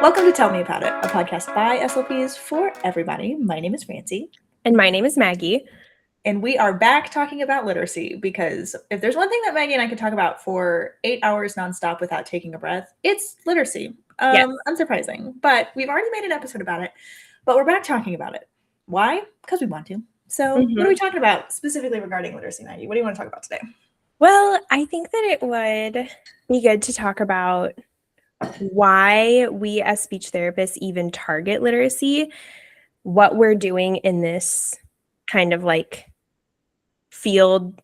Welcome to Tell Me About It, a podcast by SLPs for everybody. My name is Francie. And my name is Maggie. And we are back talking about literacy because if there's one thing that Maggie and I could talk about for 8 hours nonstop without taking a breath, it's literacy. Yes. Unsurprising, but we've already made an episode about it, but we're back talking about it. Why? Because we want to. So what are we talking about specifically regarding literacy, Maggie? What do you want to talk about today? Well, I think that it would be good to talk about why we as speech therapists even target literacy, what we're doing in this kind of like field.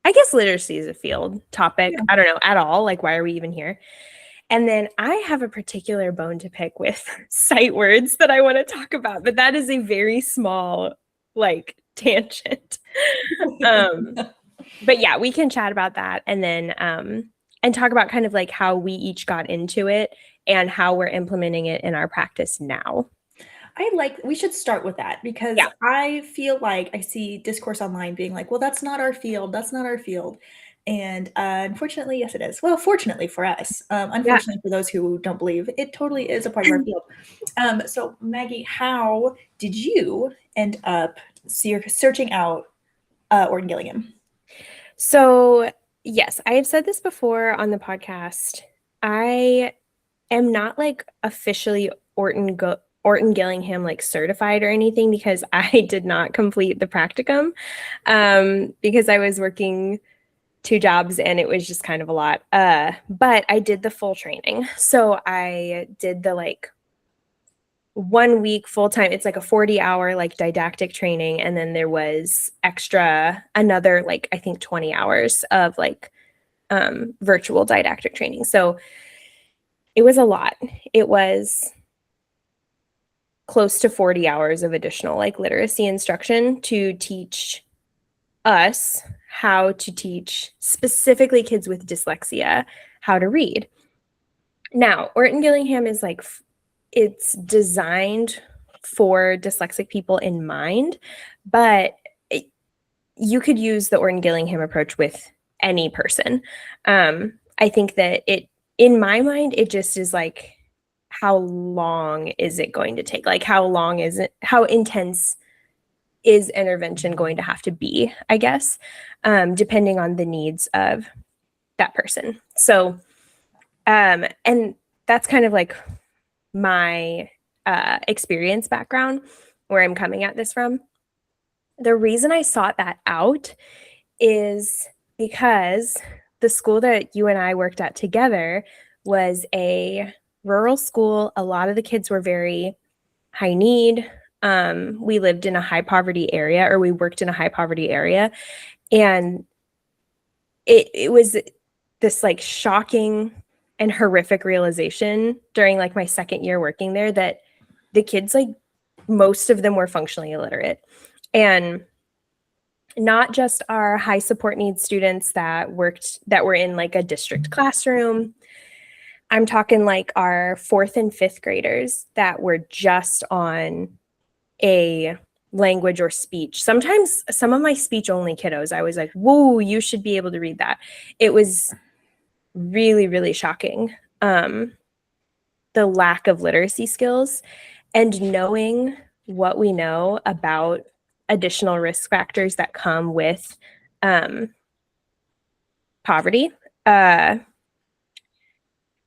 I guess literacy is a field topic. Yeah. I don't know at all. Like, why are we even here? And then I have a particular bone to pick with sight words that I want to talk about, but that is a very small, like, tangent. But yeah, we can chat about that and then and talk about kind of like how we each got into it and how we're implementing it in our practice now. We should start with that because I feel like I see discourse online being like, well, that's not our field. That's not our field. And unfortunately, yes, it is. Well, fortunately for us, unfortunately for those who don't believe, it totally is a part of our field. So Maggie, how did you end up searching out Orton Gillingham? So yes, I have said this before on the podcast. I am not like officially Orton Gillingham like certified or anything because I did not complete the practicum because I was working 2 jobs and it was just kind of a lot. But I did the full training. So I did the like 1 week full time. It's like a 40-hour like didactic training. And then there was another like, I think 20 hours of like virtual didactic training. So it was a lot. It was close to 40 hours of additional like literacy instruction to teach us how to teach specifically kids with dyslexia how to read. Now, Orton Gillingham is like, it's designed for dyslexic people in mind, but you could use the Orton Gillingham approach with any person. I think that in my mind, it just is like, how long is it going to take? Like, how intense is intervention going to have to be, I guess, depending on the needs of that person. So, and that's kind of like my experience background, where I'm coming at this from. The reason I sought that out is because the school that you and I worked at together was a rural school. A lot of the kids were very high need. We lived in a high poverty area, or we worked in a high poverty area. And it was this like shocking and horrific realization during like my second year working there that the kids, like most of them were functionally illiterate. And not just our high support needs students that were in like a district classroom. I'm talking like our 4th and 5th graders that were just on a language or speech. Sometimes some of my speech only kiddos, I was like, whoa, you should be able to read that. It was really, really shocking. The lack of literacy skills and knowing what we know about additional risk factors that come with poverty. I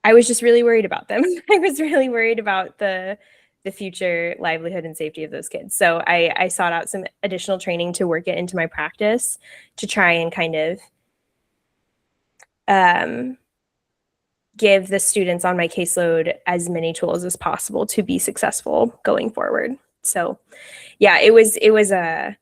was just really worried about them. I was really worried about the future livelihood and safety of those kids. So I sought out some additional training to work it into my practice to try and kind of give the students on my caseload as many tools as possible to be successful going forward. So yeah, it was a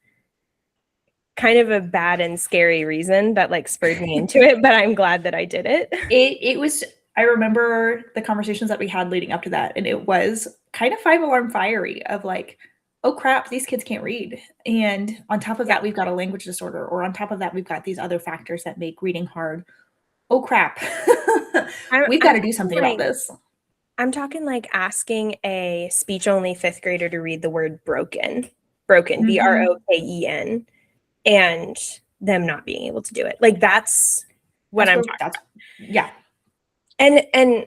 kind of a bad and scary reason that like spurred me into it, but I'm glad that I did it. It was, I remember the conversations that we had leading up to that, and it was kind of 5-alarm fiery of like, oh crap, these kids can't read. And on top of that, we've got a language disorder, or on top of that, we've got these other factors that make reading hard. Oh crap. We've got to do something about this. I'm talking like asking a speech only 5th grader to read the word broken, broken, and them not being able to do it. Like that's what I'm talking about. Yeah. And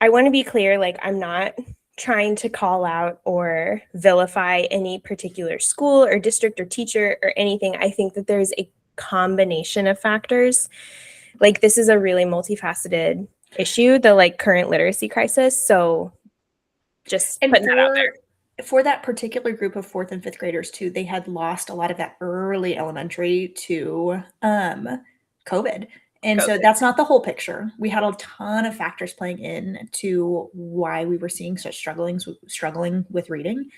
I want to be clear, like I'm not trying to call out or vilify any particular school or district or teacher or anything. I think that there's a combination of factors. Like, this is a really multifaceted issue, the like current literacy crisis. So just And putting that out there. For that particular group of 4th and 5th graders too, they had lost a lot of that early elementary to COVID. And so that's not the whole picture. We had a ton of factors playing in to why we were seeing such struggling with reading.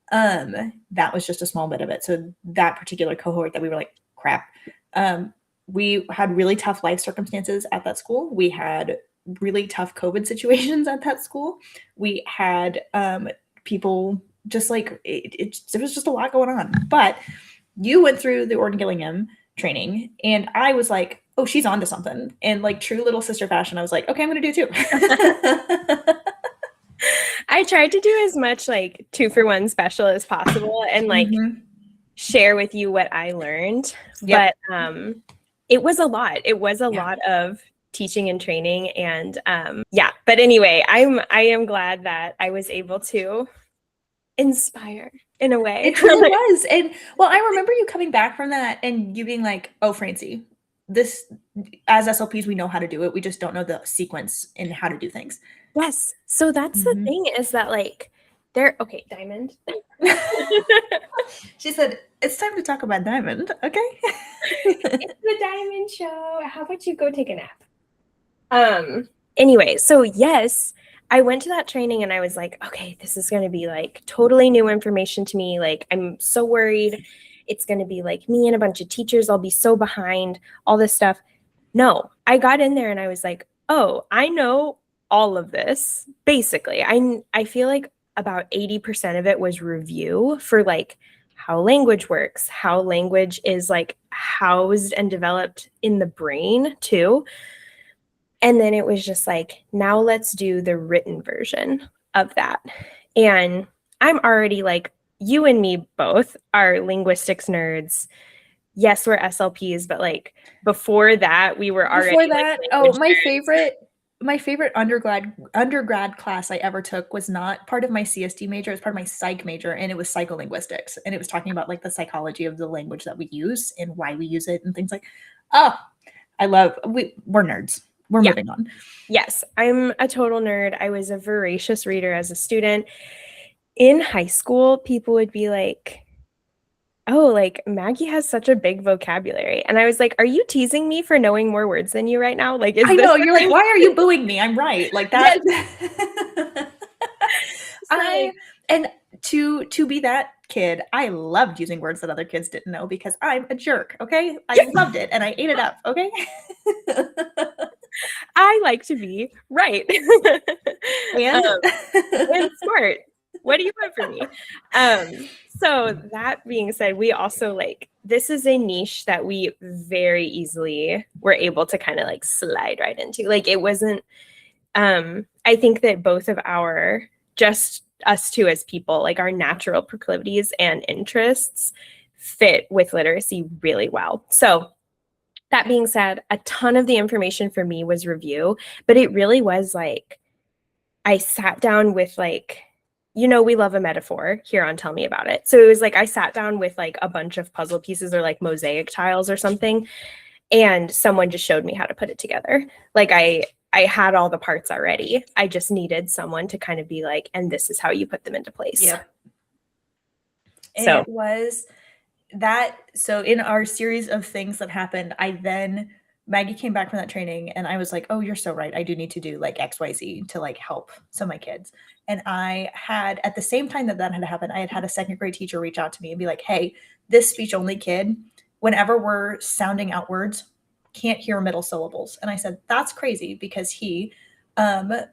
That was just a small bit of it. So that particular cohort that we were like, crap. We had really tough life circumstances at that school. We had really tough COVID situations at that school. We had people just like, it was just a lot going on. But you went through the Orton Gillingham training, and I was like, oh, she's onto something. And like true little sister fashion, I was like, okay, I'm going to do too. I tried to do as much like 2-for-1 special as possible and like share with you what I learned. Yep. But it was a lot. It was a lot of teaching and training. And but anyway, I am glad that I was able to inspire in a way. It truly was. And well, I remember you coming back from that and you being like, oh, Francie, this, as SLPs, we know how to do it. We just don't know the sequence and how to do things. Yes. So that's the thing, is that like okay, Diamond. She said, it's time to talk about Diamond. Okay. It's the Diamond show. How about you go take a nap? Anyway, so yes, I went to that training and I was like, okay, this is going to be like totally new information to me. Like, I'm so worried it's going to be like me and a bunch of teachers. I'll be so behind, all this stuff. No, I got in there and I was like, oh, I know all of this. Basically, I feel like about 80% of it was review for like how language works, how language is like housed and developed in the brain too. And then it was just like, now let's do the written version of that. And I'm already like, you and me both are linguistics nerds. Yes, we're SLPs, but like before that, we were already. Before that, my favorite undergrad class I ever took was not part of my CSD major. It was part of my psych major, and it was psycholinguistics. And it was talking about like the psychology of the language that we use and why we use it and things like, we're nerds. We're moving on. Yes, I'm a total nerd. I was a voracious reader as a student. In high school, people would be like, oh, like Maggie has such a big vocabulary. And I was like, are you teasing me for knowing more words than you right now? Like, I know, you're like, why are you booing me? I'm right. Like that. And to be that kid, I loved using words that other kids didn't know because I'm a jerk. Okay. I loved it and I ate it up. Okay. I like to be right. And smart. What do you want from me? So that being said, we also like, this is a niche that we very easily were able to kind of like slide right into. Like, it wasn't, I think that both of just us two as people, like our natural proclivities and interests fit with literacy really well. So that being said, a ton of the information for me was review, but it really was like, I sat down with like, we love a metaphor here on Tell Me About It. So it was like, I sat down with like a bunch of puzzle pieces or like mosaic tiles or something, and someone just showed me how to put it together. Like I had all the parts already. I just needed someone to kind of be like, and this is how you put them into place. Yep. So it was that. So in our series of things that happened, Maggie came back from that training and I was like, oh, you're so right. I do need to do like XYZ to like help some of my kids. And I had, at the same time that had happened, I had a 2nd grade teacher reach out to me and be like, hey, this speech only kid, whenever we're sounding out words, can't hear middle syllables. And I said, that's crazy because he, syllable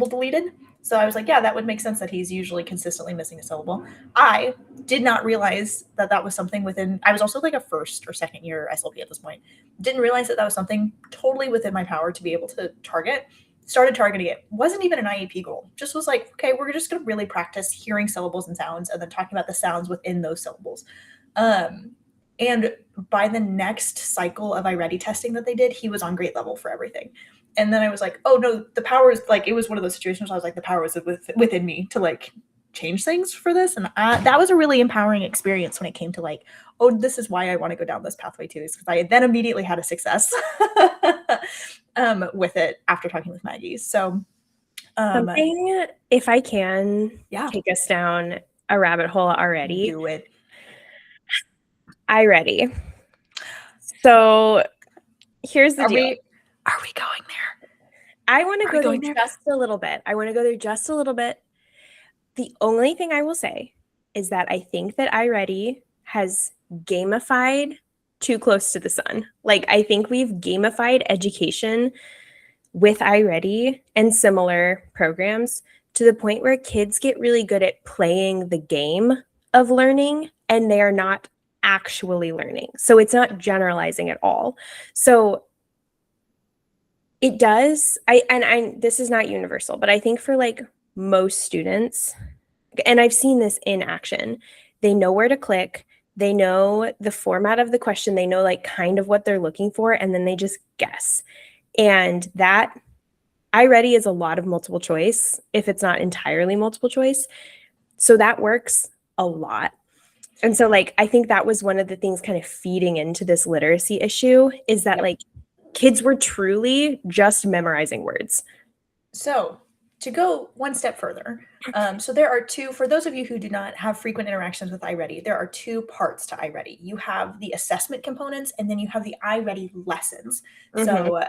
deleted. So I was like, yeah, that would make sense that he's usually consistently missing a syllable. I did not realize that was something I was also like a 1st or 2nd year SLP at this point. Didn't realize that was something totally within my power to be able to target. Started targeting it. Wasn't even an IEP goal. Just was like, okay, we're just going to really practice hearing syllables and sounds and then talking about the sounds within those syllables. And by the next cycle of iReady testing that they did, he was on grade level for everything. And then I was like, oh no, the power is like, it was one of those situations where I was like, the power was within me to like change things for this. And that was a really empowering experience when it came to like, oh, this is why I want to go down this pathway too, is because I then immediately had a success with it after talking with Maggie. So something, if I can take us down a rabbit hole already. Do it. iReady. So here's the deal. Are we going there? I want to go there just a little bit. The only thing I will say is that I think that iReady has gamified too close to the sun. Like, I think we've gamified education with iReady and similar programs to the point where kids get really good at playing the game of learning and they are not actually learning. So it's not generalizing at all. So it does, this is not universal, but I think for like most students, and I've seen this in action, they know where to click, they know the format of the question, they know like kind of what they're looking for, and then they just guess. And that iReady is a lot of multiple choice, if it's not entirely multiple choice. So that works a lot. And so like, I think that was one of the things kind of feeding into this literacy issue, is that like kids were truly just memorizing words. So to go one step further, so there are two, for those of you who do not have frequent interactions with iReady, there are two parts to iReady. You have the assessment components, and then you have the iReady lessons. So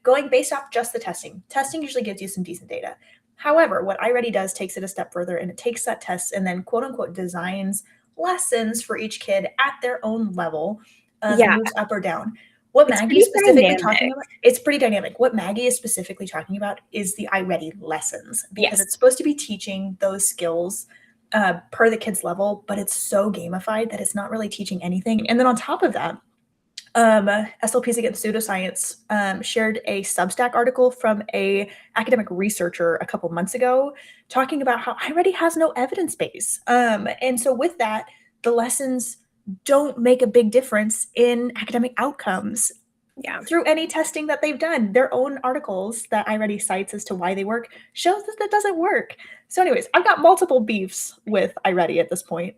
going based off just the testing usually gives you some decent data. However, what iReady does takes it a step further, and it takes that test and then quote unquote designs lessons for each kid at their own level, and moves up or down. What Maggie is specifically talking about, it's pretty dynamic. What Maggie is specifically talking about is the iReady lessons, because it's supposed to be teaching those skills per the kid's level, but it's so gamified that it's not really teaching anything. And then on top of that, SLPs Against Pseudoscience shared a Substack article from a academic researcher a couple months ago talking about how iReady has no evidence base. And so with that, the lessons don't make a big difference in academic outcomes through any testing that they've done. Their own articles that iReady cites as to why they work shows that doesn't work. So anyways, I've got multiple beefs with iReady at this point.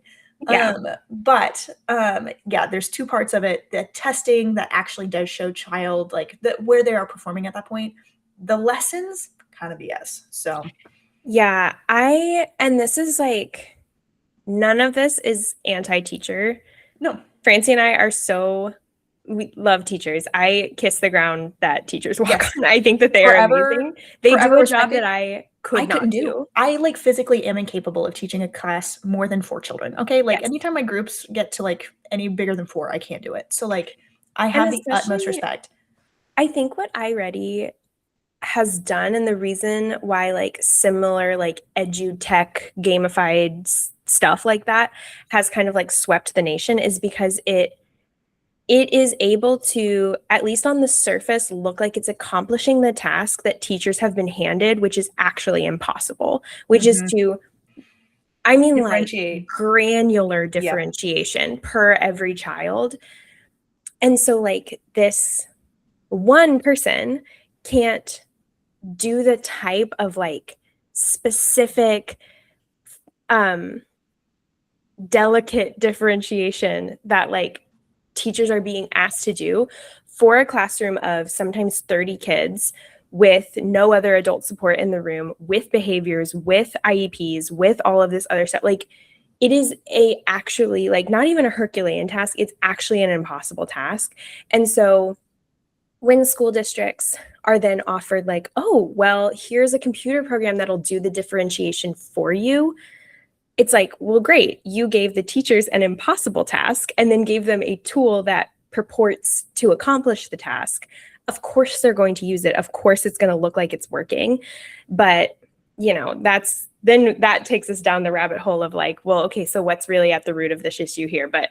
But there's two parts of it. The testing that actually does show child like where they are performing at that point. The lessons kind of BS. So and this is like, none of this is anti-teacher. No. Francie and I we love teachers. I kiss the ground that teachers walk on. I think that they are amazing. They do a job that I couldn't do. I like physically am incapable of teaching a class more than 4 children. Okay. Like anytime my groups get to like any bigger than 4, I can't do it. So like I have the utmost respect. I think what iReady has done, and the reason why like similar like edutech gamified stuff like that has kind of like swept the nation, is because it is able to, at least on the surface, look like it's accomplishing the task that teachers have been handed, which is actually impossible, which is to, like granular differentiation per every child. And so like this one person can't do the type of like specific delicate differentiation that like teachers are being asked to do for a classroom of sometimes 30 kids with no other adult support in the room, with behaviors, with IEPs, with all of this other stuff. Like it is actually like not even a Herculean task. It's actually an impossible task. And so when school districts are then offered like, oh, well, here's a computer program that'll do the differentiation for you, it's like, well, great. You gave the teachers an impossible task and then gave them a tool that purports to accomplish the task. Of course, they're going to use it. Of course, it's going to look like it's working. But, that takes us down the rabbit hole of like, well, okay, so what's really at the root of this issue here? But,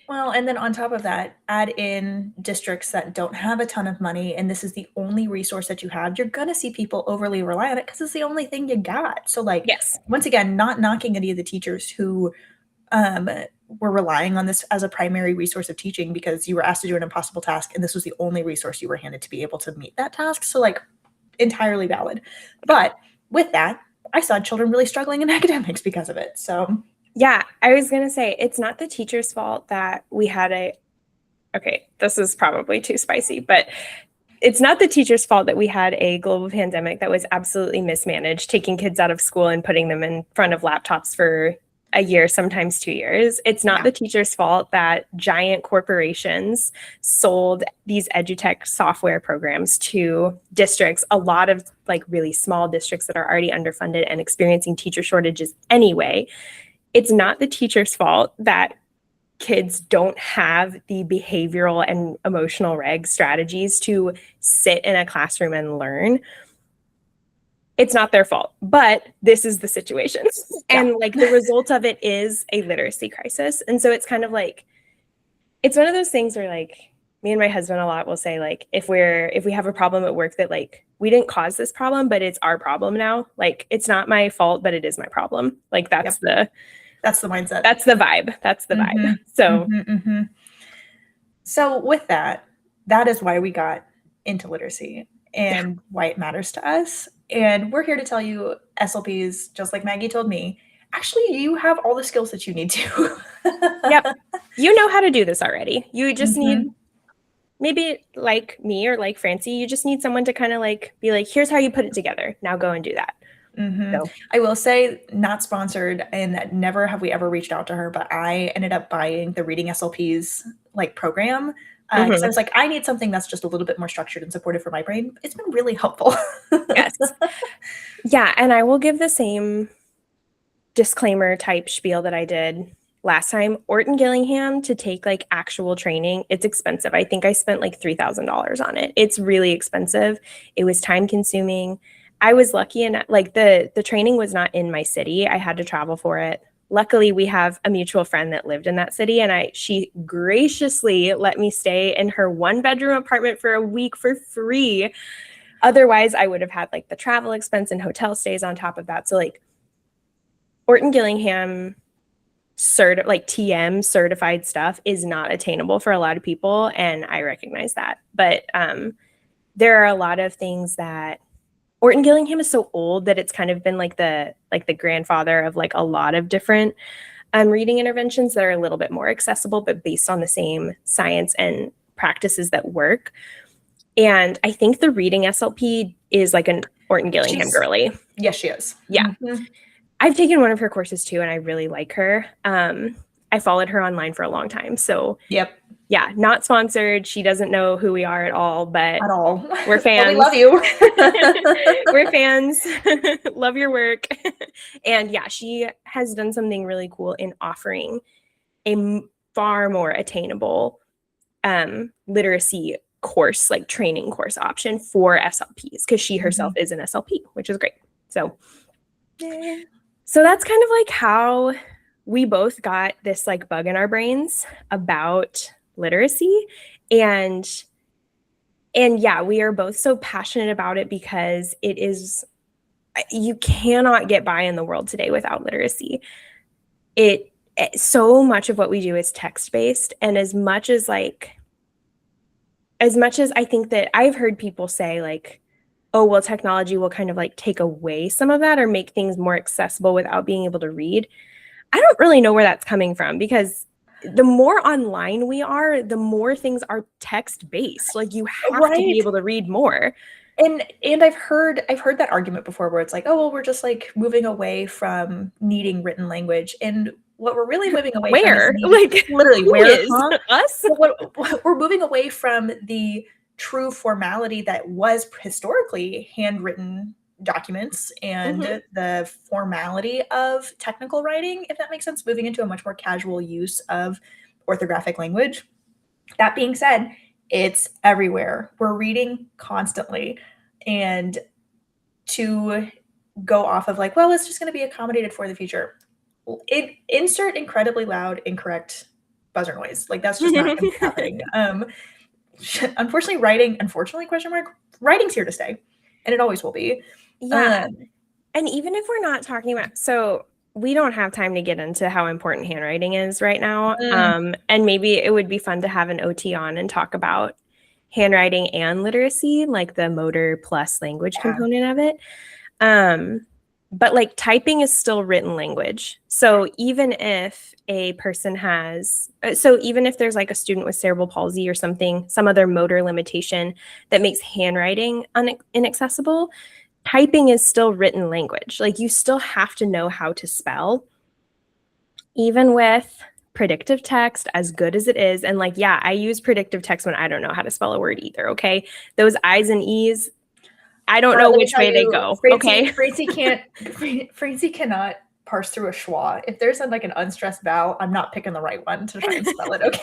Well, and then on top of that, add in districts that don't have a ton of money, and this is the only resource that you have, you're going to see people overly rely on it because it's the only thing you got. So like, once again, not knocking any of the teachers who were relying on this as a primary resource of teaching because you were asked to do an impossible task and this was the only resource you were handed to be able to meet that task. So like entirely valid. But with that, I saw children really struggling in academics because of it. So yeah, I was going to say, it's not the teacher's fault that we had okay, this is probably too spicy, but it's not the teacher's fault that we had a global pandemic that was absolutely mismanaged, taking kids out of school and putting them in front of laptops for a year, sometimes 2 years. It's not the teacher's fault that giant corporations sold these edutech software programs to districts, a lot of like really small districts that are already underfunded and experiencing teacher shortages anyway. It's not the teacher's fault that kids don't have the behavioral and emotional reg strategies to sit in a classroom and learn. It's not their fault, but this is the situation. And like the result of it is a literacy crisis. And so it's kind of like, it's one of those things where like me and my husband a lot will say like, if we have a problem at work that like, we didn't cause this problem, but it's our problem now. Like, it's not my fault, but it is my problem. Like that's the mindset. That's the vibe. That's the vibe. So, so with that is why we got into literacy and why it matters to us. And we're here to tell you SLPs, just like Maggie told me, actually, you have all the skills that you need to. Yep. You know how to do this already. You just need, maybe like me or like Francie, you just need someone to kind of like be like, here's how you put it together. Now go and do that. So. I will say, not sponsored, and never have we ever reached out to her, but I ended up buying the Reading SLPs like program because I was like, I need something that's just a little bit more structured and supportive for my brain. It's been really helpful. Yes. Yeah, and I will give the same disclaimer type spiel that I did last time. Orton Gillingham, to take like actual training, it's expensive. I think I spent like $3,000 on it. It's really expensive. It was time consuming. I was lucky and like the training was not in my city. I had to travel for it. Luckily, we have a mutual friend that lived in that city, and she graciously let me stay in her 1-bedroom apartment for a week for free. Otherwise, I would have had like the travel expense and hotel stays on top of that. So like Orton Gillingham like TM certified stuff is not attainable for a lot of people, and I recognize that. But there are a lot of things that Orton Gillingham is so old that it's kind of been like the grandfather of like a lot of different reading interventions that are a little bit more accessible, but based on the same science and practices that work. And I think the Reading SLP is like an Orton Gillingham girly. Yes, she is. Yeah. I've taken one of her courses too, and I really like her. I followed her online for a long time. So yeah, not sponsored. She doesn't know who we are at all, but we're fans. We love you. We're fans. Love your work. And yeah, she has done something really cool in offering a far more attainable literacy course, like training course option for SLPs, because she herself is an SLP, which is great. So that's kind of like how we both got this like bug in our brains about literacy. And yeah, we are both so passionate about it because you cannot get by in the world today without literacy. So much of what we do is text-based. And as much as I think that I've heard people say like, oh, well, technology will kind of like take away some of that or make things more accessible without being able to read. I don't really know where that's coming from, because the more online we are, the more things are text-based. Like you have to be able to read more. And I've heard that argument before where it's like, oh, well, we're just like moving away from needing written language. And what we're really moving away from is like literally where us? What we're moving away from the true formality that was historically handwritten documents and the formality of technical writing, if that makes sense, moving into a much more casual use of orthographic language. That being said, it's everywhere. We're reading constantly. And to go off of like, well, it's just going to be accommodated for the future. Insert incredibly loud, incorrect buzzer noise. Like that's just not going to be happening. Unfortunately, writing's here to stay. And it always will be. Yeah. And even if we're not talking about, so we don't have time to get into how important handwriting is right now. Mm. And maybe it would be fun to have an OT on and talk about handwriting and literacy, like the motor plus language Yeah. component of it. But like typing is still written language. So even if a person even if there's like a student with cerebral palsy or something, some other motor limitation that makes handwriting inaccessible, typing is still written language. Like you still have to know how to spell, even with predictive text, as good as it is. And like, yeah, I use predictive text when I don't know how to spell a word either. Okay. Those I's and E's, I don't know Let me which tell way they you, go. Francie, Okay. Francie cannot parse through a schwa. If there's like an unstressed vowel, I'm not picking the right one to try and spell it. Okay.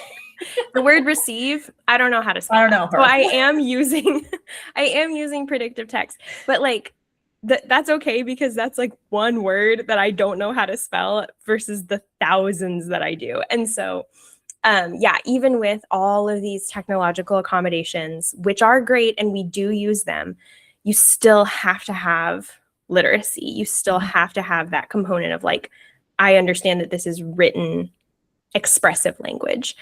The word receive, I don't know how to spell I don't that. know So her. I am using predictive text, but like that's okay because that's like one word that I don't know how to spell versus the thousands that I do. And so yeah, even with all of these technological accommodations, which are great and we do use them, you still have to have literacy. You still have to have that component of like, I understand that this is written expressive language.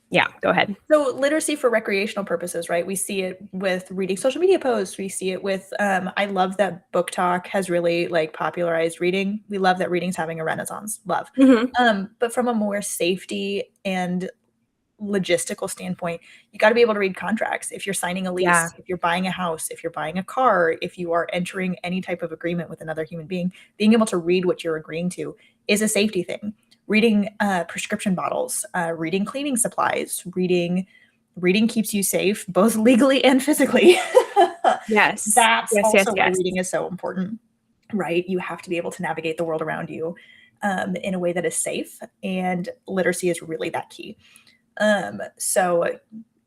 Yeah, go ahead. So literacy for recreational purposes, right? We see it with reading social media posts. We see it with, I love that Book Talk has really like popularized reading. We love that reading's having a renaissance. Love. But from a more safety and logistical standpoint, you got to be able to read contracts. If you're signing a lease, Yeah. if you're buying a house, if you're buying a car, if you are entering any type of agreement with another human being, being able to read what you're agreeing to is a safety thing. Reading prescription bottles, reading cleaning supplies, reading keeps you safe both legally and physically. Yes. That's Yes, yes, also why yes. reading is so important, right? You have to be able to navigate the world around you in a way that is safe, and literacy is really that key. So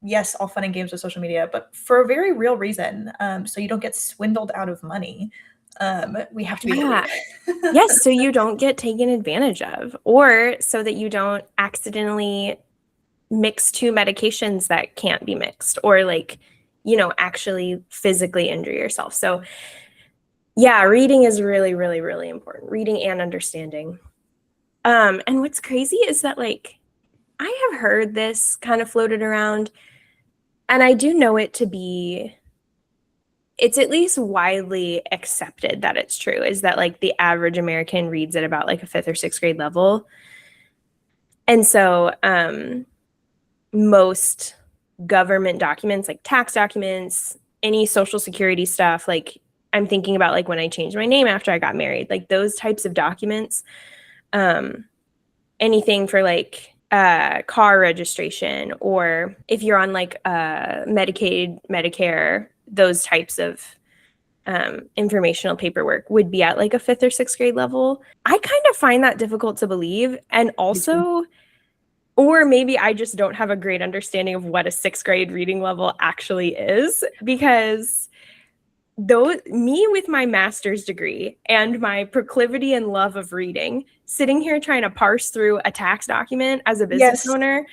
yes, all fun and games with social media, but for a very real reason. So you don't get swindled out of money. We have to be able to Yeah. read. Yes, so you don't get taken advantage of, or so that you don't accidentally mix two medications that can't be mixed, or like, actually physically injure yourself. So yeah, reading is really, really, really important. Reading and understanding. And what's crazy is that like I have heard this kind of floated around, and I do know it to be, it's at least widely accepted that it's true, is that like the average American reads at about like a 5th or 6th grade level. And so most government documents, like tax documents, any social security stuff, like I'm thinking about like when I changed my name after I got married, like those types of documents, anything for like car registration, or if you're on like Medicaid, Medicare, those types of informational paperwork would be at like a 5th or 6th grade level. I kind of find that difficult to believe. And also, or maybe I just don't have a great understanding of what a 6th grade reading level actually is, because me with my master's degree and my proclivity and love of reading, sitting here trying to parse through a tax document as a business Yes. owner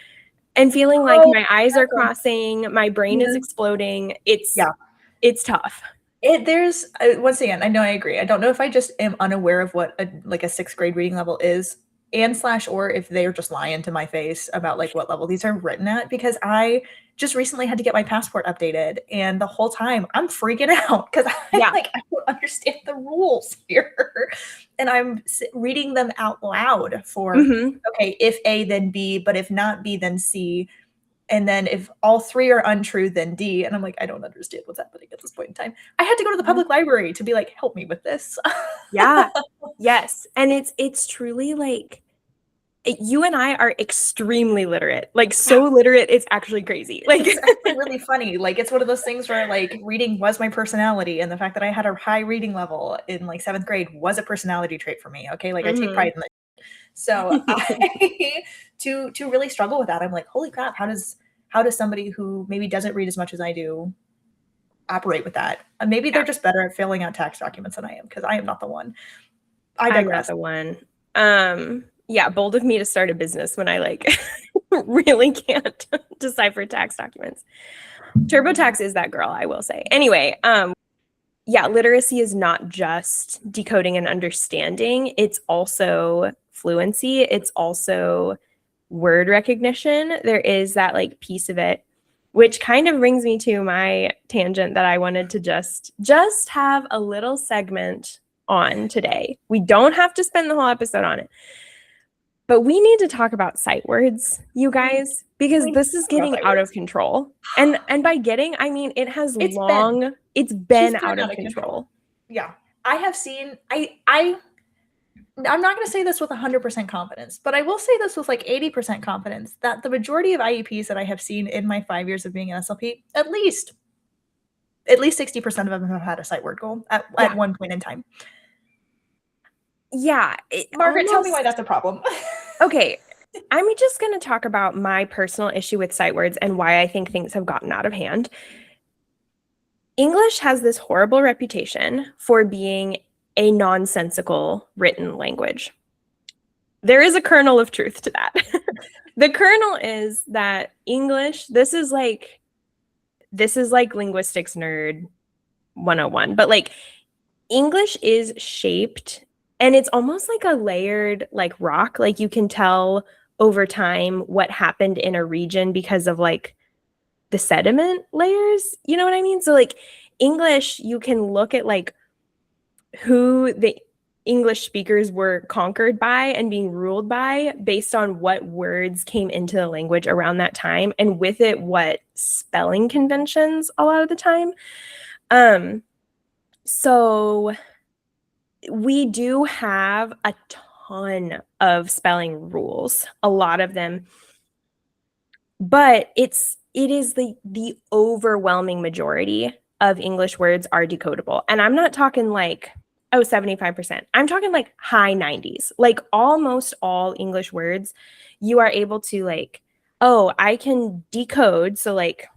and feeling like Oh, my eyes are crossing, my brain is exploding. It's tough. There's once again, I know I agree. I don't know if I just am unaware of what like a 6th grade reading level is, and slash, or if they're just lying to my face about like what level these are written at, because I just recently had to get my passport updated, and the whole time I'm freaking out because I don't understand the rules here, and I'm reading them out loud for okay, if A then B, but if not B then C. And then if all three are untrue, then D. And I'm like, I don't understand what's happening at this point in time. I had to go to the public library to be like, help me with this. Yeah. Yes. And it's truly like you and I are extremely literate, like so literate, it's actually crazy. Like it's actually really funny. Like it's one of those things where like reading was my personality, and the fact that I had a high reading level in like 7th grade was a personality trait for me. Okay, like I take pride in it. So I to really struggle with that, I'm like, holy crap, how does somebody who maybe doesn't read as much as I do operate with that? Maybe they're just better at filling out tax documents than I am, because I am not the one. I digress. I'm not the one. Yeah, bold of me to start a business when I like really can't decipher tax documents. TurboTax is that girl, I will say. Anyway, yeah, literacy is not just decoding and understanding. It's also fluency. It's also word recognition. There is that like piece of it, which kind of brings me to my tangent that I wanted to just have a little segment on today. We don't have to spend the whole episode on it. But we need to talk about sight words, you guys, because this is getting out of control. And by getting, I mean it has it's been out of control. Yeah. I'm not going to say this with 100% confidence, but I will say this with like 80% confidence that the majority of IEPs that I have seen in my 5 years of being an SLP, at least 60% of them have had a sight word goal at one point in time. Yeah. Margaret, tell me why that's a problem. Okay. I'm just going to talk about my personal issue with sight words and why I think things have gotten out of hand. English has this horrible reputation for being a nonsensical written language. There is a kernel of truth to that. The kernel is that English, this is like linguistics nerd 101, but like English is shaped and it's almost like a layered like rock. Like you can tell over time what happened in a region because of like the sediment layers, you know what I mean? So like English, you can look at like who the English speakers were conquered by and being ruled by based on what words came into the language around that time, and with it, what spelling conventions a lot of the time. So we do have a ton of spelling rules, a lot of them, but it is the overwhelming majority of English words are decodable. And I'm not talking like, 75%. I'm talking like high 90s. Like almost all English words, you are able to like, I can decode. So like,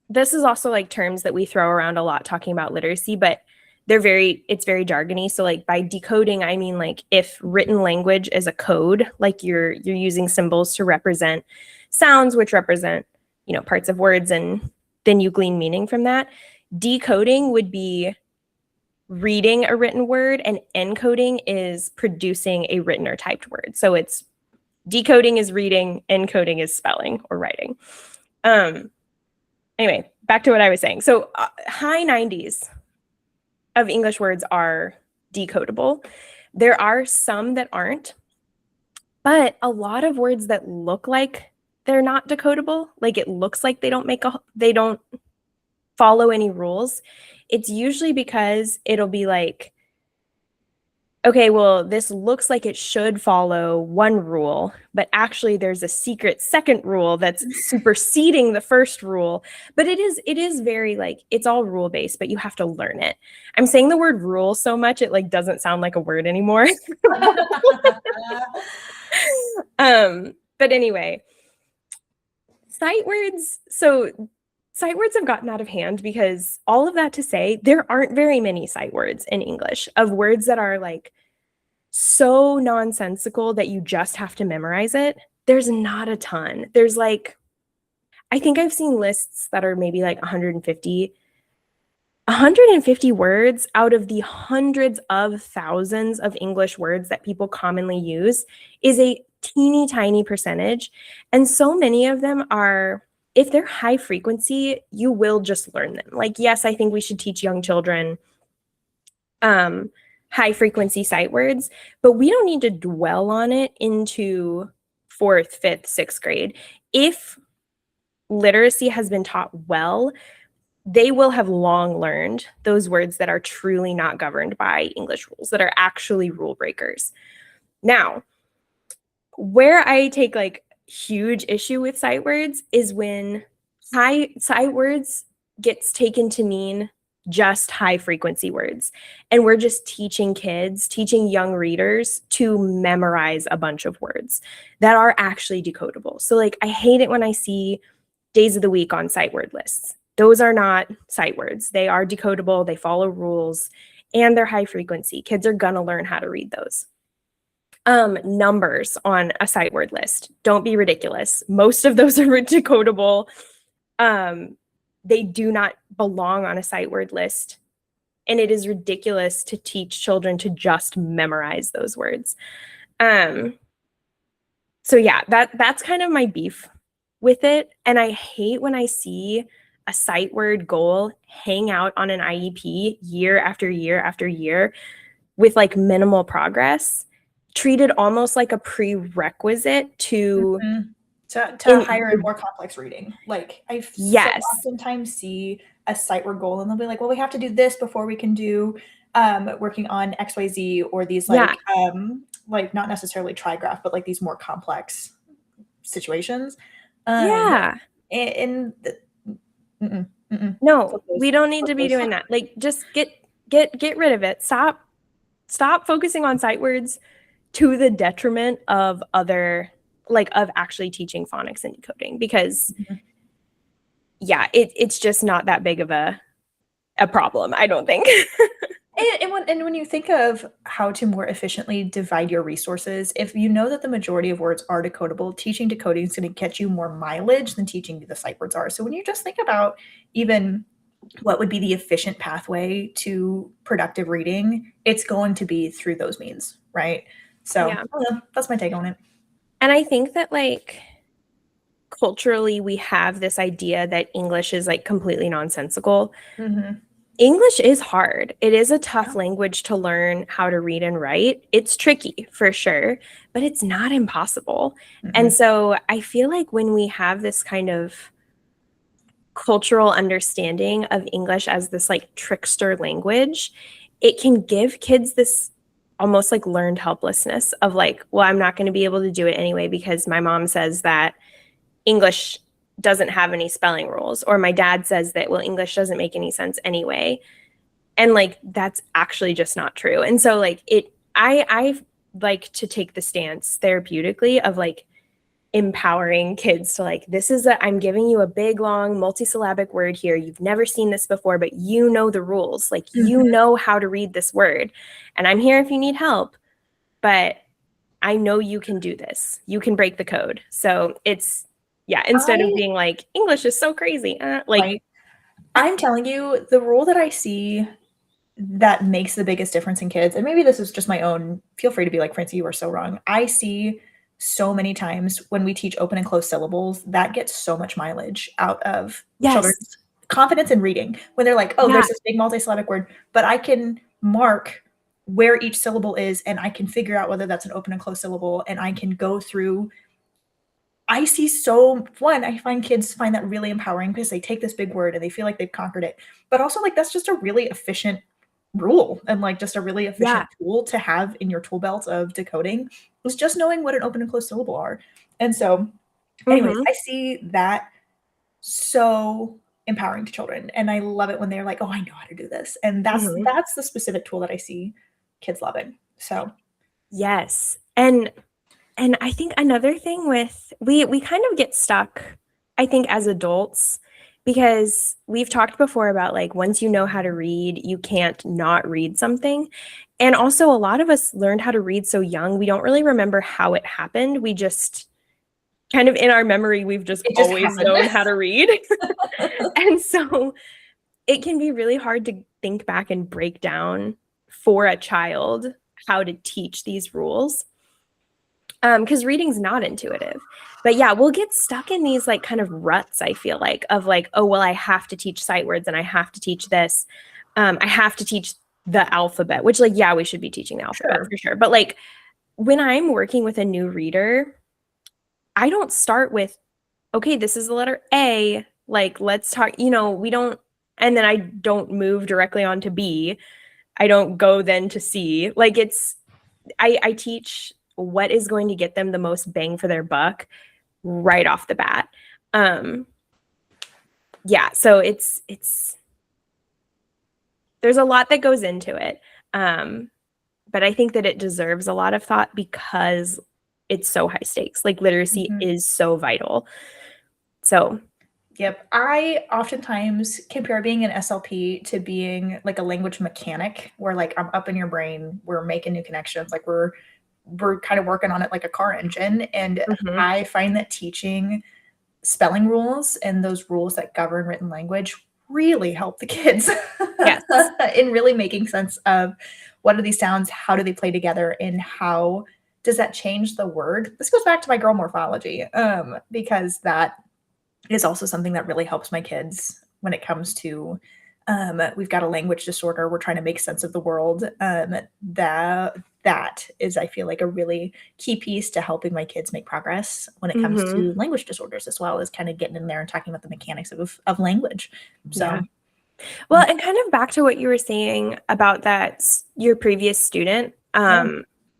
this is also like terms that we throw around a lot talking about literacy, but it's very jargony. So like by decoding, I mean like if written language is a code, like you're using symbols to represent sounds, which represent, parts of words, and then you glean meaning from that. Decoding would be reading a written word, and encoding is producing a written or typed word. So it's decoding is reading, encoding is spelling or writing. Anyway, back to what I was saying. So high 90s of English words are decodable. There are some that aren't, but a lot of words that look like they're not decodable, like it looks like they don't follow any rules, it's usually because it'll be like, okay, well, this looks like it should follow one rule, but actually there's a secret second rule that's superseding the first rule. But it is very like, it's all rule based, but you have to learn it. I'm saying the word rule so much, it like doesn't sound like a word anymore. But anyway, sight words. So sight words have gotten out of hand because all of that to say, there aren't very many sight words in English of words that are like so nonsensical that you just have to memorize it. There's not a ton. There's like, I think I've seen lists that are maybe like 150 words out of the hundreds of thousands of English words that people commonly use is a teeny tiny percentage. And so many of them are, if they're high frequency, you will just learn them. Like, yes, I think we should teach young children high frequency sight words, but we don't need to dwell on it into 4th, 5th, 6th grade. If literacy has been taught well, they will have long learned those words that are truly not governed by English rules, that are actually rule breakers. Now, where I take like huge issue with sight words is when sight words gets taken to mean just high frequency words. And we're just teaching young readers to memorize a bunch of words that are actually decodable. So like, I hate it when I see days of the week on sight word lists. Those are not sight words. They are decodable, they follow rules, and they're high frequency. Kids are gonna learn how to read those. Numbers on a sight word list. Don't be ridiculous. Most of those are decodable. They do not belong on a sight word list And it is ridiculous to teach children to just memorize those words. So yeah, that's kind of my beef with it. And I hate when I see a sight word goal hang out on an IEP year after year after year with like minimal progress, treated almost like a prerequisite to hire in more complex reading. Like I so oftentimes see a sight word goal and they'll be like, well, we have to do this before we can do working on XYZ, or these like not necessarily trigraph, but like these more complex situations. No, we don't need to be doing that. Like, just get rid of it. Stop focusing on sight words to the detriment of other, like, of actually teaching phonics and decoding, because it's just not that big of a problem, I don't think. And when you think of how to more efficiently divide your resources, if you know that the majority of words are decodable, teaching decoding is going to get you more mileage than teaching the sight words are. So when you just think about even what would be the efficient pathway to productive reading, it's going to be through those means, right? So I don't know, that's my take on it. And I think that, like, culturally, we have this idea that English is like completely nonsensical. English is hard. It is a tough language to learn how to read and write. It's tricky for sure, but it's not impossible. And so I feel like when we have this kind of cultural understanding of English as this like trickster language, it can give kids this almost like learned helplessness of like, well, I'm not going to be able to do it anyway because my mom says that English doesn't have any spelling rules, or my dad says that, well, English doesn't make any sense anyway. And like, that's actually just not true. And so like I like to take the stance therapeutically of like empowering kids to like, I'm giving you a big, long, multisyllabic word here. You've never seen this before, but you know the rules. Like, you know how to read this word. And I'm here if you need help, but I know you can do this. You can break the code. So it's, instead of being like, English is so crazy. I'm telling you, the rule that I see that makes the biggest difference in kids, and maybe this is just my own, feel free to be like, Francie, you are so wrong. I see so many times when we teach open and closed syllables, that gets so much mileage out of children's confidence in reading. When they're like, oh, there's this big multisyllabic word, but I can mark where each syllable is, and I can figure out whether that's an open and closed syllable, and I can go through. I find kids find that really empowering because they take this big word and they feel like they've conquered it. But also, like, that's just a really efficient rule and like just a really efficient tool to have in your tool belt of decoding, is just knowing what an open and closed syllable are. And so anyways, I see that so empowering to children, and I love it when they're like, oh, I know how to do this. And that's the specific tool that I see kids loving. So yes. And I think another thing with, we kind of get stuck, I think, as adults, because we've talked before about like, once you know how to read, you can't not read something. And also, a lot of us learned how to read so young, we don't really remember how it happened. We just kind of, in our memory, we've just always known how to read. And so it can be really hard to think back and break down for a child how to teach these rules. Because reading's not intuitive. But yeah, we'll get stuck in these like kind of ruts, I feel like, of like, oh, well, I have to teach sight words and I have to teach this. I have to teach the alphabet, which like, yeah, we should be teaching the alphabet for sure. But like, when I'm working with a new reader, I don't start with, okay, this is the letter A. Like, let's talk, we don't, and then I don't move directly on to B. I don't go then to C. Like, I teach what is going to get them the most bang for their buck right off the bat. So it's there's a lot that goes into it. But I think that it deserves a lot of thought because it's so high stakes. Like, literacy is so vital. So yep. I oftentimes compare being an SLP to being like a language mechanic, where like I'm up in your brain, we're making new connections, like we're kind of working on it like a car engine. And I find that teaching spelling rules and those rules that govern written language really help the kids Yes. in really making sense of what are these sounds, how do they play together, and how does that change the word. This goes back to my girl morphology, because that is also something that really helps my kids when it comes to we've got a language disorder. We're trying to make sense of the world. That is, I feel like, a really key piece to helping my kids make progress when it comes Mm-hmm. to language disorders, as well as kind of getting in there and talking about the mechanics of language. Yeah. So, Well, and kind of back to what you were saying about that, your previous student, yeah.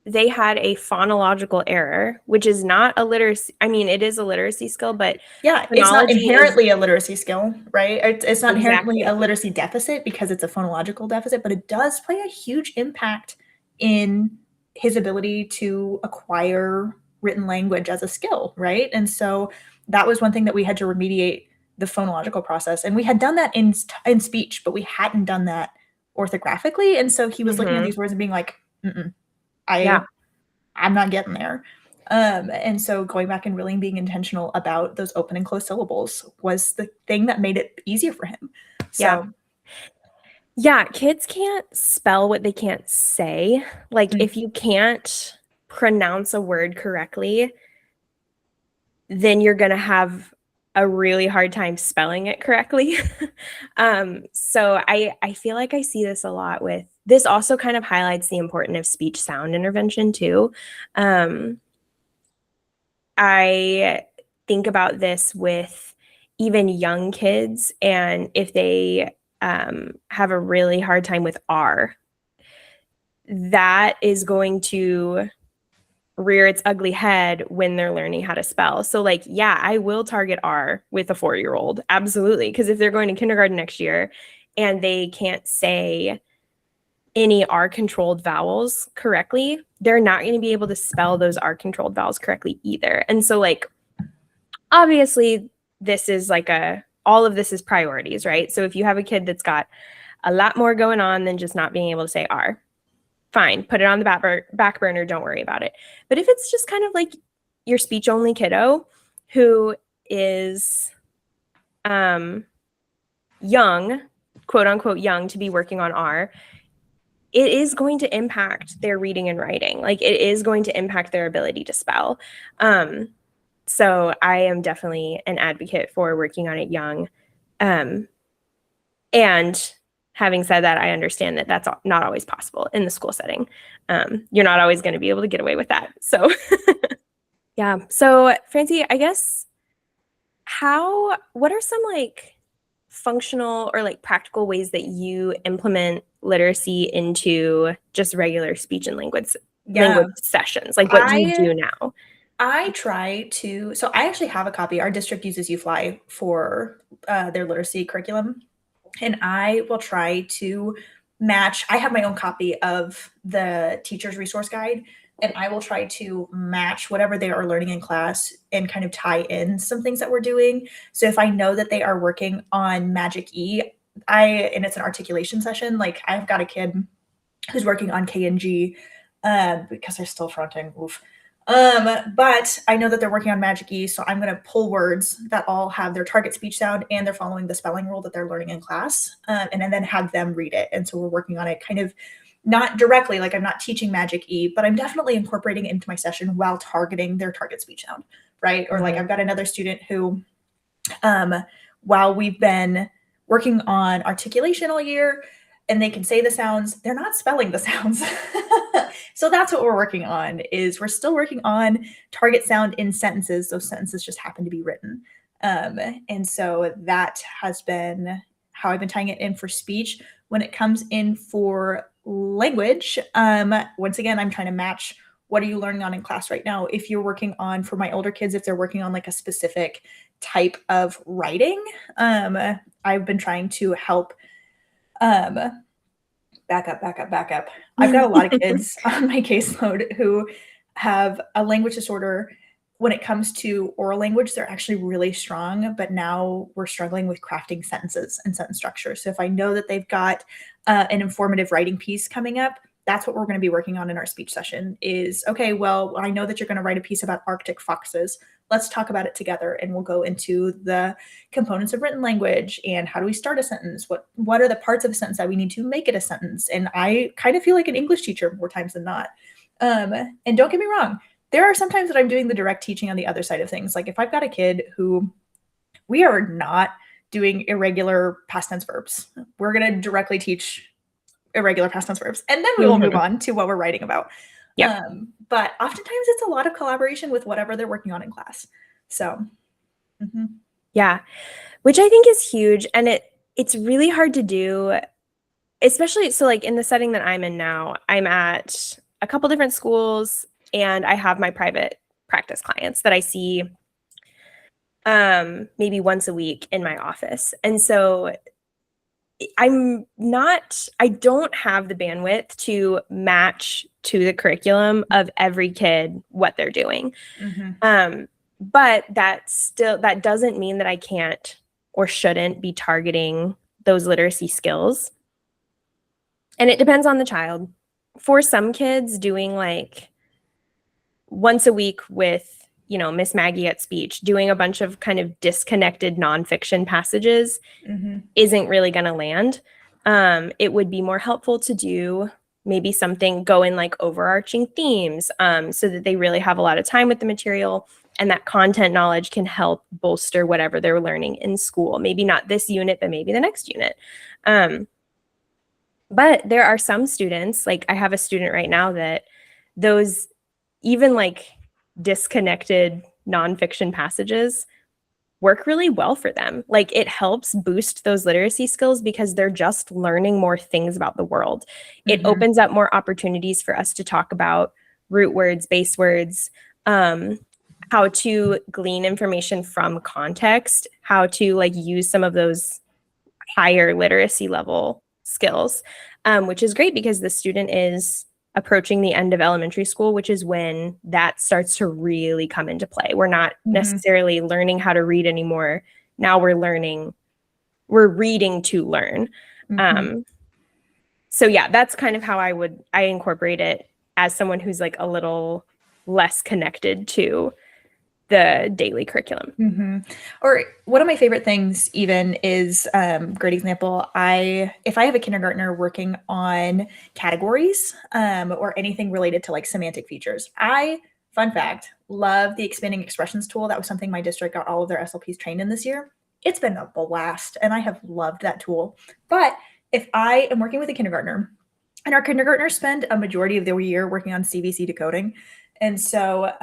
they had a phonological error, which is not a literacy. I mean, it is a literacy skill, but Yeah, it's not phonology is inherently a literacy skill, right? It's not inherently a exactly. literacy deficit because it's a phonological deficit, but it does play a huge impact in his ability to acquire written language as a skill, right? And so that was one thing that we had to remediate the phonological process. And we had done that in speech, but we hadn't done that orthographically. And so he was looking at Mm-hmm. these words and being like, Yeah. I'm not getting there. And so going back and really being intentional about those open and closed syllables was the thing that made it easier for him. Yeah. So, Yeah. Kids can't spell what they can't say. Like, mm, if you can't pronounce a word correctly, then you're going to have a really hard time spelling it correctly. So I feel like I see this a lot with this. Also kind of highlights the importance of speech sound intervention too. I think about this with even young kids, and if they have a really hard time with R, that is going to rear its ugly head when they're learning how to spell. So like, yeah, I will target R with a 4-year-old. Absolutely. Because if they're going to kindergarten next year and they can't say any R controlled vowels correctly, they're not going to be able to spell those R controlled vowels correctly either. And so like, obviously this is like all of this is priorities, right? So if you have a kid that's got a lot more going on than just not being able to say R, fine, put it on the back burner, don't worry about it. But if it's just kind of like your speech only kiddo who is young, quote unquote young, to be working on R, it is going to impact their reading and writing. Like it is going to impact their ability to spell. So I am definitely an advocate for working on it young. And having said that, I understand that that's not always possible in the school setting. You're not always going to be able to get away with that. So, yeah. So, Francie, I guess what are some like functional or like practical ways that you implement literacy into just regular speech and language yeah, sessions? Like, what do you do now? I try to. So I actually have a copy. Our district uses UFly for their literacy curriculum, and I will try to match. I have my own copy of the teacher's resource guide, and I will try to match whatever they are learning in class and kind of tie in some things that we're doing. So if I know that they are working on Magic E, and it's an articulation session, like I've got a kid who's working on K and G because they're still fronting. Oof. But I know that they're working on Magic E, so I'm going to pull words that all have their target speech sound and they're following the spelling rule that they're learning in class, and then have them read it. And so we're working on it kind of not directly, like I'm not teaching Magic E, but I'm definitely incorporating it into my session while targeting their target speech sound, right? Or like I've got another student who, while we've been working on articulation all year, and they can say the sounds, they're not spelling the sounds. So that's what we're working on, is we're still working on target sound in sentences. Those sentences just happen to be written. And so that has been how I've been tying it in for speech. When it comes in for language, once again, I'm trying to match what are you learning on in class right now. If you're working on, for my older kids, if they're working on like a specific type of writing, I've been trying to help back up. I've got a lot of kids on my caseload who have a language disorder. When it comes to oral language, they're actually really strong, but now we're struggling with crafting sentences and sentence structure. So if I know that they've got an informative writing piece coming up, that's what we're going to be working on in our speech session is, okay, well, I know that you're going to write a piece about Arctic foxes. let's talk about it together, and we'll go into the components of written language and how do we start a sentence? What are the parts of a sentence that we need to make it a sentence? And I kind of feel like an English teacher more times than not. And don't get me wrong, there are some times that I'm doing the direct teaching on the other side of things. Like if I've got a kid who we are not doing irregular past tense verbs, we're going to directly teach irregular past tense verbs, and then we will move on to what we're writing about. Yeah. But oftentimes it's a lot of collaboration with whatever they're working on in class. So, yeah, which I think is huge, and it's really hard to do, especially so like in the setting that I'm in now. I'm at a couple different schools, and I have my private practice clients that I see maybe once a week in my office, and so I don't have the bandwidth to match to the curriculum of every kid what they're doing. But that doesn't mean that I can't or shouldn't be targeting those literacy skills. And it depends on the child. For some kids, doing like once a week with, Miss Maggie at speech, doing a bunch of kind of disconnected nonfiction passages isn't really going to land. It would be more helpful to do maybe something, go in like overarching themes, so that they really have a lot of time with the material, and that content knowledge can help bolster whatever they're learning in school. Maybe not this unit, but maybe the next unit. But there are some students, like I have a student right now that those even like disconnected nonfiction passages work really well for them. Like it helps boost those literacy skills because they're just learning more things about the world. It opens up more opportunities for us to talk about root words, base words, how to glean information from context, how to like use some of those higher literacy level skills, which is great because the student is approaching the end of elementary school, which is when that starts to really come into play. We're not necessarily learning how to read anymore. Now we're reading to learn. So yeah, that's kind of how I incorporate it as someone who's like a little less connected to the daily curriculum. Or one of my favorite things even is, great example, if I have a kindergartner working on categories, or anything related to like semantic features, fun fact, love the expanding expressions tool. That was something my district got all of their SLPs trained in this year. It's been a blast, and I have loved that tool. But if I am working with a kindergartner, and our kindergartners spend a majority of their year working on CVC decoding, and so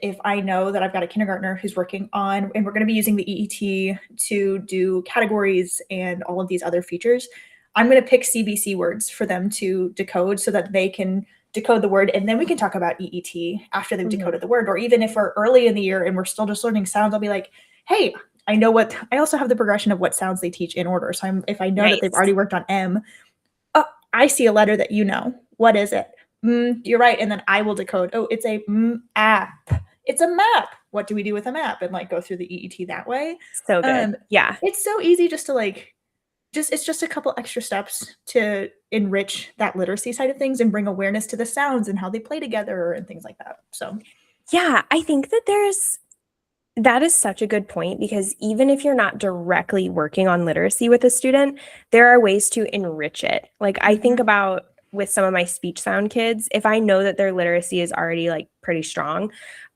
if I know that I've got a kindergartner who's working on, and we're going to be using the EET to do categories and all of these other features, I'm going to pick CVC words for them to decode so that they can decode the word. And then we can talk about EET after they've decoded the word. Or even if we're early in the year and we're still just learning sounds, I'll be like, hey, I also have the progression of what sounds they teach in order. So if I know that they've already worked on M, I see a letter that you know. What is it? You're right. And then I will decode, oh, it's a app. It's a map. What do we do with a map? And like go through the EET that way. So good. Yeah. It's so easy just to it's just a couple extra steps to enrich that literacy side of things and bring awareness to the sounds and how they play together and things like that. So yeah, I think that is such a good point, because even if you're not directly working on literacy with a student, there are ways to enrich it. Like I think about with some of my speech sound kids, if I know that their literacy is already like pretty strong,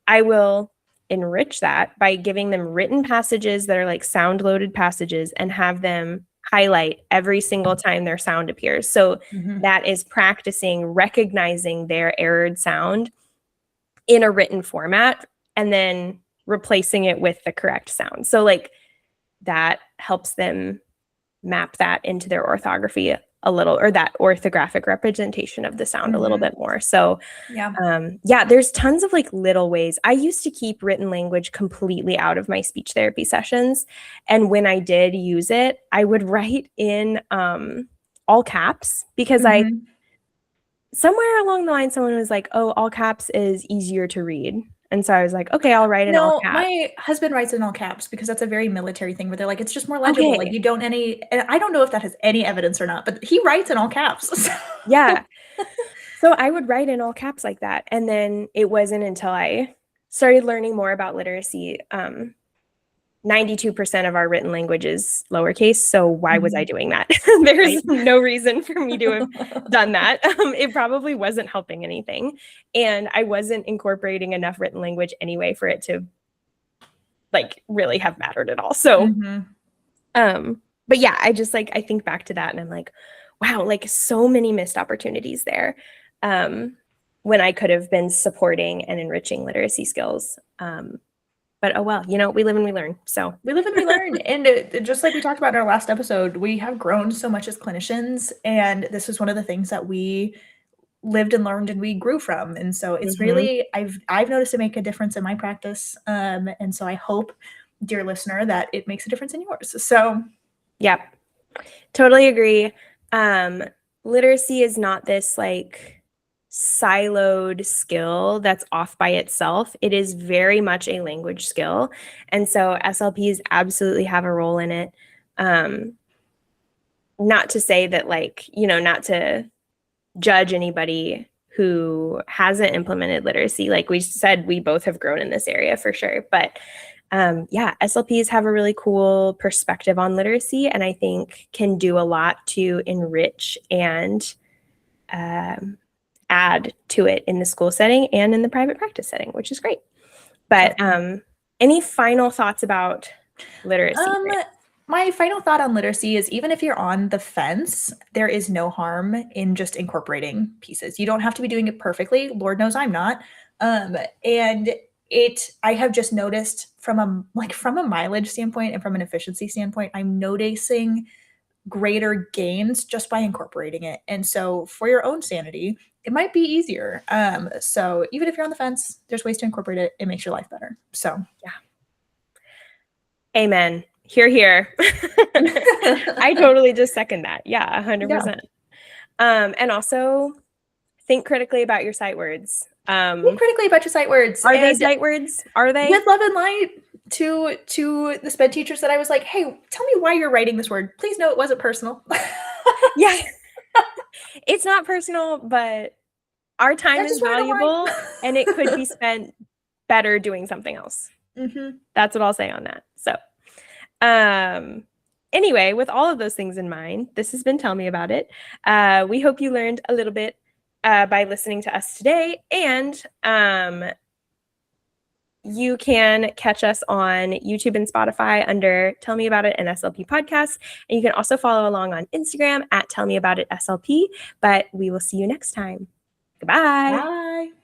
I will enrich that by giving them written passages that are like sound loaded passages and have them highlight every single time their sound appears. So that is practicing recognizing their errored sound in a written format and then replacing it with the correct sound. So like that helps them map that into their orthography a little, or that orthographic representation of the sound a little bit more. So yeah, there's tons of like little ways. I used to keep written language completely out of my speech therapy sessions. And when I did use it, I would write in all caps, because somewhere along the line, someone was like, oh, all caps is easier to read. And so I was like, okay, I'll write in all caps. My husband writes in all caps because that's a very military thing where they're like, it's just more legible. Like you don't and I don't know if that has any evidence or not, but he writes in all caps. Yeah. So I would write in all caps like that. And then it wasn't until I started learning more about literacy, 92% of our written language is lowercase. So why was I doing that? There's no reason for me to have done that. It probably wasn't helping anything. And I wasn't incorporating enough written language anyway for it to like really have mattered at all. So, but yeah, I just like, I think back to that and I'm like, wow, like so many missed opportunities there. When I could have been supporting and enriching literacy skills. But oh well, you know, we live and we learn. So we live and we learn. And just like we talked about in our last episode, we have grown so much as clinicians. And this is one of the things that we lived and learned and we grew from. And so it's really, I've noticed it make a difference in my practice. And so I hope, dear listener, that it makes a difference in yours. So yeah, totally agree. Literacy is not this like siloed skill that's off by itself. It is very much a language skill. And so SLPs absolutely have a role in it. Not to say that like, you know, not to judge anybody who hasn't implemented literacy. Like we said, we both have grown in this area for sure. But yeah, SLPs have a really cool perspective on literacy and I think can do a lot to enrich and add to it in the school setting and in the private practice setting, which is great. But any final thoughts about literacy? My final thought on literacy is even if you're on the fence, there is no harm in just incorporating pieces. You don't have to be doing it perfectly. Lord knows I'm not. And I have just noticed from a mileage standpoint and from an efficiency standpoint, I'm noticing greater gains just by incorporating it. And so for your own sanity, it might be easier. So even if you're on the fence, there's ways to incorporate it. It makes your life better. So yeah. Amen. Hear, hear. I totally just second that. Yeah, 100%. Yeah. And also think critically about your sight words. Think critically about your sight words. Are they sight words? Are they? With love and light to the SPED teachers that I was like, hey, tell me why you're writing this word. Please know it wasn't personal. Yeah. It's not personal, but our time is valuable and it could be spent better doing something else. That's what I'll say on that. So anyway, with all of those things in mind, this has been Tell Me About It. We hope you learned a little bit by listening to us today. And you can catch us on YouTube and Spotify under Tell Me About It and SLP Podcasts. And you can also follow along on Instagram at Tell Me About It SLP. But we will see you next time. Goodbye. Bye.